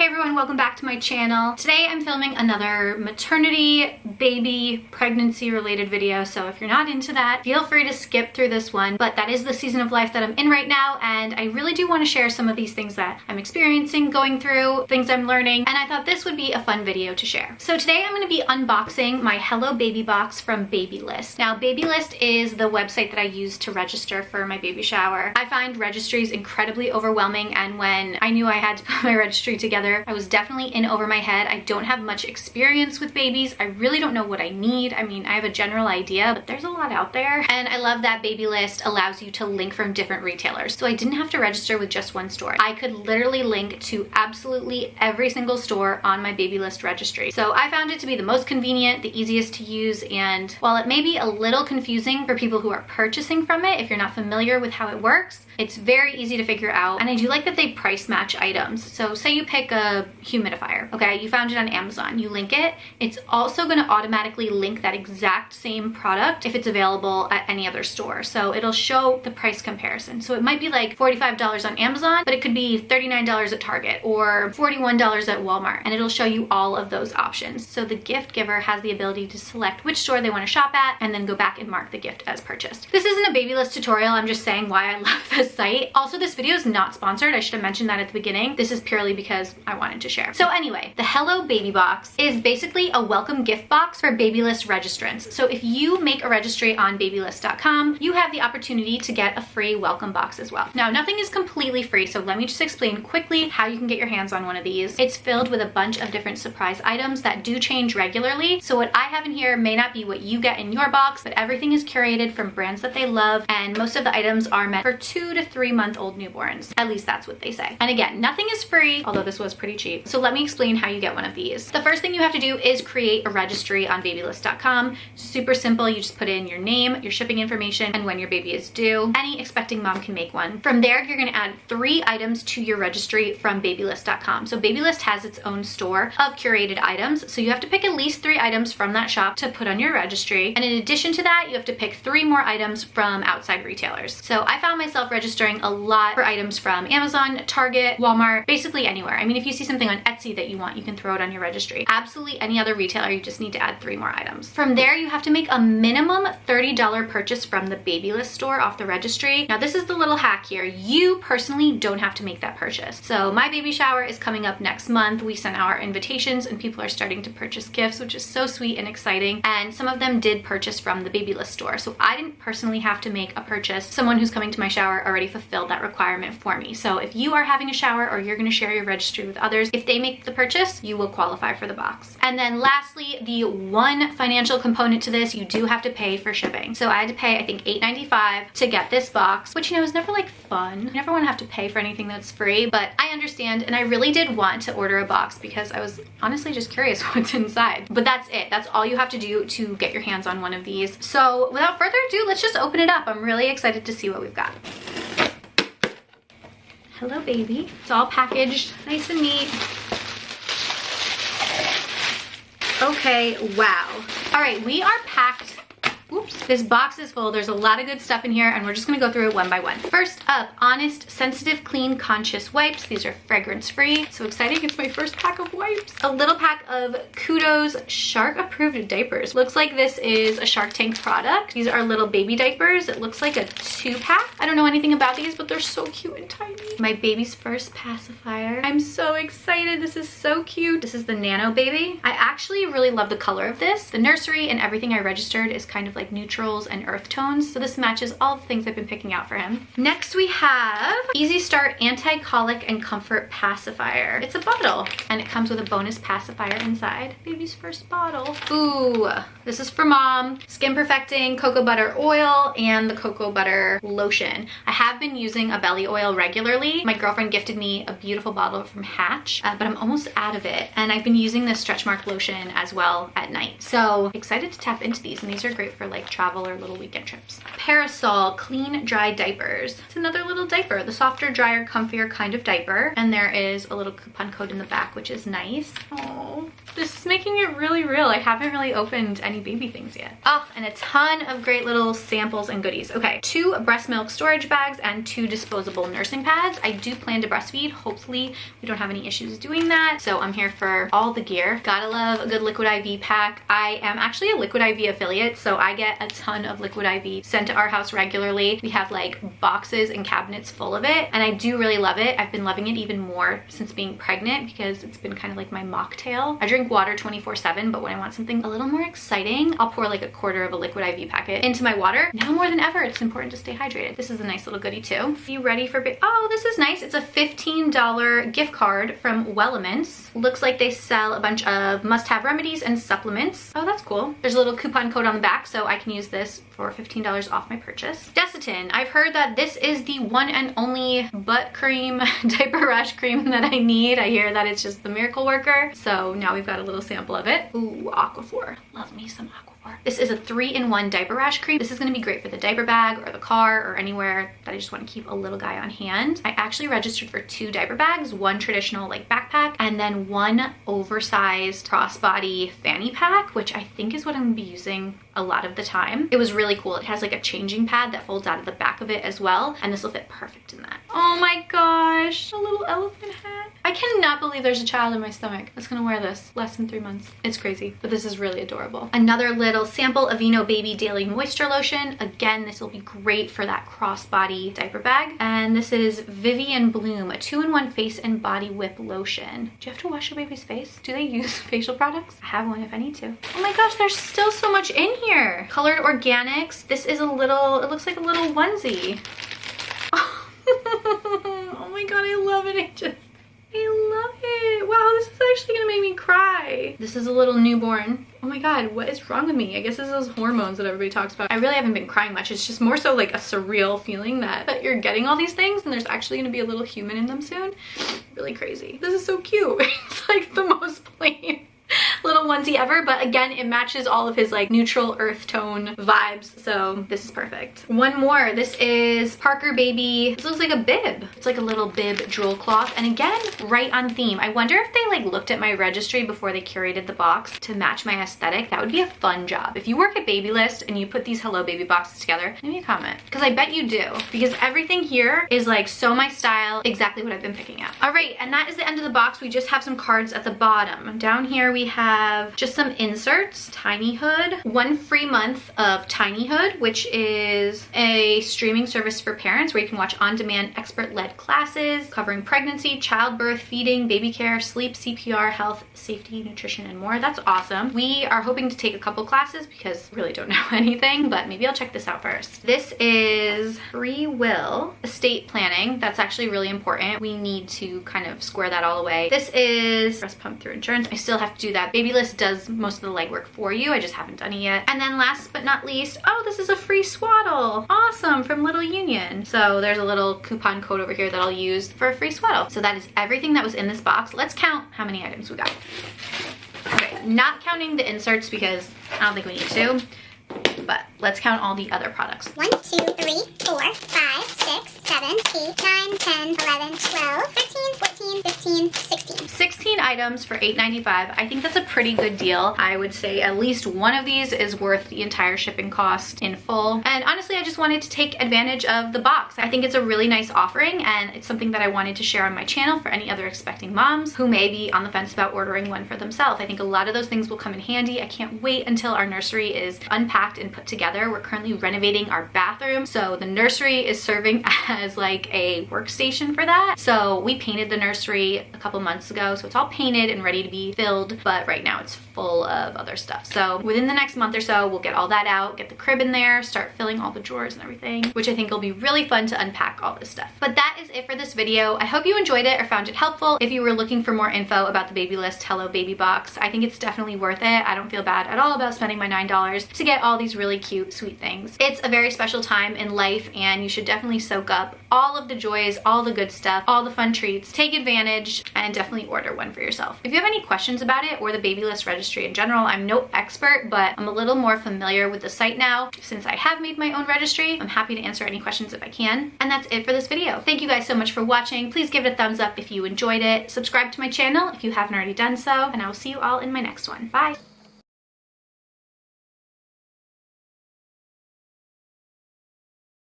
Hey everyone, welcome back to my channel. Today I'm filming another maternity, baby, pregnancy related video. So if you're not into that, feel free to skip through this one. But that is the season of life that I'm in right now. And I really do want to share some of these things that I'm experiencing, going through, things I'm learning. And I thought this would be a fun video to share. So today I'm going to be unboxing my Hello Baby box from Babylist. Now Babylist is the website that I use to register for my baby shower. I find registries incredibly overwhelming, and when I knew I had to put my registry together, I was definitely in over my head. I don't have much experience with babies. I really don't know what I need. I mean, I have a general idea, but there's a lot out there. And I love that Babylist allows you to link from different retailers. So I didn't have to register with just one store. I could literally link to absolutely every single store on my Babylist registry. So I found it to be the most convenient, the easiest to use, and while it may be a little confusing for people who are purchasing from it, if you're not familiar with how it works, it's very easy to figure out. And I do like that they price match items. So say you pick a humidifier, okay? You found it on Amazon, you link it. It's also gonna automatically link that exact same product if it's available at any other store. So it'll show the price comparison. So it might be like $45 on Amazon, but it could be $39 at Target or $41 at Walmart, and it'll show you all of those options. So the gift giver has the ability to select which store they wanna shop at and then go back and mark the gift as purchased. This isn't a Babylist tutorial, I'm just saying why I love this site. Also, this video is not sponsored. I should have mentioned that at the beginning. This is purely because I wanted to share. So anyway, the Hello Baby box is basically a welcome gift box for Babylist registrants. So if you make a registry on babylist.com, you have the opportunity to get a free welcome box as well. Now, nothing is completely free, so let me just explain quickly how you can get your hands on one of these. It's filled with a bunch of different surprise items that do change regularly. So what I have in here may not be what you get in your box, but everything is curated from brands that they love, and most of the items are meant for 2 to 3 month old newborns. At least that's what they say. And again, nothing is free, although this was pretty cheap. So let me explain how you get one of these. The first thing you have to do is create a registry on babylist.com. Super simple. You just put in your name, your shipping information, and when your baby is due. Any expecting mom can make one. From there, you're going to add 3 items to your registry from babylist.com. So Babylist has its own store of curated items. So you have to pick at least 3 items from that shop to put on your registry. And in addition to that, you have to pick 3 more items from outside retailers. So I found myself registering a lot for items from Amazon, Target, Walmart, basically anywhere. I mean, if you see something on Etsy that you want, you can throw it on your registry. Absolutely any other retailer, you just need to add 3 more items. From there, you have to make a minimum $30 purchase from the Babylist store off the registry. Now, this is the little hack here. You personally don't have to make that purchase. So my baby shower is coming up next month. We sent out our invitations and people are starting to purchase gifts, which is so sweet and exciting. And some of them did purchase from the Babylist store. So I didn't personally have to make a purchase. Someone who's coming to my shower already fulfilled that requirement for me. So if you are having a shower or you're going to share your registry with others, if they make the purchase, you will qualify for the box. And then lastly, the one financial component to this, you do have to pay for shipping. So I had to pay, I think, $8.95 to get this box, which, you know, is never like fun. You never want to have to pay for anything that's free, but I understand. And I really did want to order a box because I was honestly just curious what's inside. But that's it. That's all you have to do to get your hands on one of these. So without further ado, let's just open it up. I'm really excited to see what we've got. Hello Baby. It's all packaged nice and neat. Okay, wow. All right, we are packed. Oops, this box is full. There's a lot of good stuff in here and we're just gonna go through it one by one. First up, Honest, Sensitive, Clean, Conscious wipes. These are fragrance free. So exciting, it's my first pack of wipes. A little pack of Kudos Shark approved diapers. Looks like this is a Shark Tank product. These are little baby diapers. It looks like a 2-pack. I don't know anything about these, but they're so cute and tiny. My baby's first pacifier. I'm so excited. This is so cute. This is the Nano Baby. I actually really love the color of this. The nursery and everything I registered is kind of like neutrals and earth tones, so this matches all the things I've been picking out for him. Next we have Easy Start Anti-Colic and Comfort Pacifier. It's a bottle and it comes with a bonus pacifier inside. Baby's first bottle. Ooh, this is for mom. Skin Perfecting Cocoa Butter Oil and the Cocoa Butter Lotion. I have been using a belly oil regularly. My girlfriend gifted me a beautiful bottle from Hatch, but I'm almost out of it, and I've been using this stretch mark lotion as well at night. So excited to tap into these, and these are great for like travel travel or little weekend trips. Parasol Clean Dry Diapers. It's another little diaper, the softer, drier, comfier kind of diaper. And there is a little coupon code in the back, which is nice. Oh, this is making it really real. I haven't really opened any baby things yet. Oh, and a ton of great little samples and goodies. Okay, 2 breast milk storage bags and 2 disposable nursing pads. I do plan to breastfeed. Hopefully we don't have any issues doing that. So I'm here for all the gear. Gotta love a good liquid IV pack. I am actually a liquid IV affiliate, so I get a ton of liquid IV sent to our house regularly. We have like boxes and cabinets full of it, and I do really love it. I've been loving it even more since being pregnant because it's been kind of like my mocktail. I drink water 24/7, but when I want something a little more exciting, I'll pour like a quarter of a liquid IV packet into my water. Now more than ever, it's important to stay hydrated. This is a nice little goodie too. Are you ready for oh, this is nice. It's a $15 gift card from Wellements. Looks like they sell a bunch of must-have remedies and supplements. Oh, that's cool. There's a little coupon code on the back, so I can use this for $15 off my purchase. Desitin. I've heard that this is the one and only butt cream, diaper rash cream that I need. I hear that it's just the miracle worker. So now we've got a little sample of it. Ooh, Aquaphor. Love me some Aquaphor. This is a 3-in-1 diaper rash cream. This is gonna be great for the diaper bag or the car or anywhere that I just wanna keep a little guy on hand. I actually registered for 2 diaper bags, one traditional like backpack, and then one oversized crossbody fanny pack, which I think is what I'm gonna be using a lot of the time. It was really cool. It has like a changing pad that folds out of the back of it as well, and this will fit perfect in that. Oh my gosh, a little elephant hat. I cannot believe there's a child in my stomach that's gonna wear this less than 3 months. It's crazy, but this is really adorable. Another little sample of Aveeno Baby Daily Moisture Lotion. Again, this will be great for that crossbody diaper bag. And this is Vivian Bloom, a 2-in-1 face and body whip lotion. Do you have to wash your baby's face? Do they use facial products? I have one if I need to. Oh my gosh, there's still so much in here. Colored Organics. This is a little, it looks like a little onesie. Oh my god, I love it. I love it. Wow, this is actually gonna make me cry. This is a little newborn. Oh my god, what is wrong with me? I guess it's those hormones that everybody talks about. I really haven't been crying much. It's just more so like a surreal feeling that you're getting all these things and there's actually gonna be a little human in them soon. Really crazy. This is so cute. It's like the most plain little onesie ever, but again, it matches all of his like neutral earth tone vibes, so this is perfect. One more. This is Parker Baby. This looks like a bib. It's like a little bib drool cloth, and again, right on theme. I wonder if they like looked at my registry before they curated the box to match my aesthetic. That would be a fun job. If you work at Babylist and you put these Hello Baby boxes together, leave me a comment, because I bet you do, because everything here is like so my style, exactly what I've been picking out. All right, and that is the end of the box. We just have some cards at the bottom. Down here we have just some inserts. Tinyhood, 1 free month of Tinyhood, which is a streaming service for parents where you can watch on-demand expert-led classes covering pregnancy, childbirth, feeding, baby care, sleep, CPR, health, safety, nutrition, and more. That's awesome. We are hoping to take a couple classes because we really don't know anything, but maybe I'll check this out first. This is Free Will estate planning. That's actually really important. We need to kind of square that all away. This is breast pump through insurance. I still have to do that. Babylist does most of the legwork for you. I just haven't done it yet. And then last but not least, oh, this is a free swaddle. Awesome, from Little Union. So there's a little coupon code over here that I'll use for a free swaddle. So that is everything that was in this box. Let's count how many items we got. Okay, not counting the inserts because I don't think we need to, but let's count all the other products. 1, 2, 3, 4, 5, 6, 7, 8, 9, 10, 11, 12, 13, 14, 15, 16. 16 items for $8.95. I think that's a pretty good deal. I would say at least one of these is worth the entire shipping cost in full. And honestly, I just wanted to take advantage of the box. I think it's a really nice offering, and it's something that I wanted to share on my channel for any other expecting moms who may be on the fence about ordering one for themselves. I think a lot of those things will come in handy. I can't wait until our nursery is unpacked and put together. We're currently renovating our bathroom, so the nursery is serving as like a workstation for that. So we painted the nursery a couple months ago, so it's all painted and ready to be filled, but right now it's full of other stuff. So within the next month or so, we'll get all that out, get the crib in there, start filling all the drawers and everything, which I think will be really fun to unpack all this stuff. But that is it for this video. I hope you enjoyed it or found it helpful. If you were looking for more info about the Babylist Hello Baby box, I think it's definitely worth it. I don't feel bad at all about spending my $9 to get all these really cute cute, sweet things. It's a very special time in life and you should definitely soak up all of the joys, all the good stuff, all the fun treats. Take advantage and definitely order one for yourself. If you have any questions about it or the Babylist registry in general, I'm no expert, but I'm a little more familiar with the site now since I have made my own registry. I'm happy to answer any questions if I can. And that's it for this video. Thank you guys so much for watching. Please give it a thumbs up if you enjoyed it. Subscribe to my channel if you haven't already done so, and I will see you all in my next one. Bye.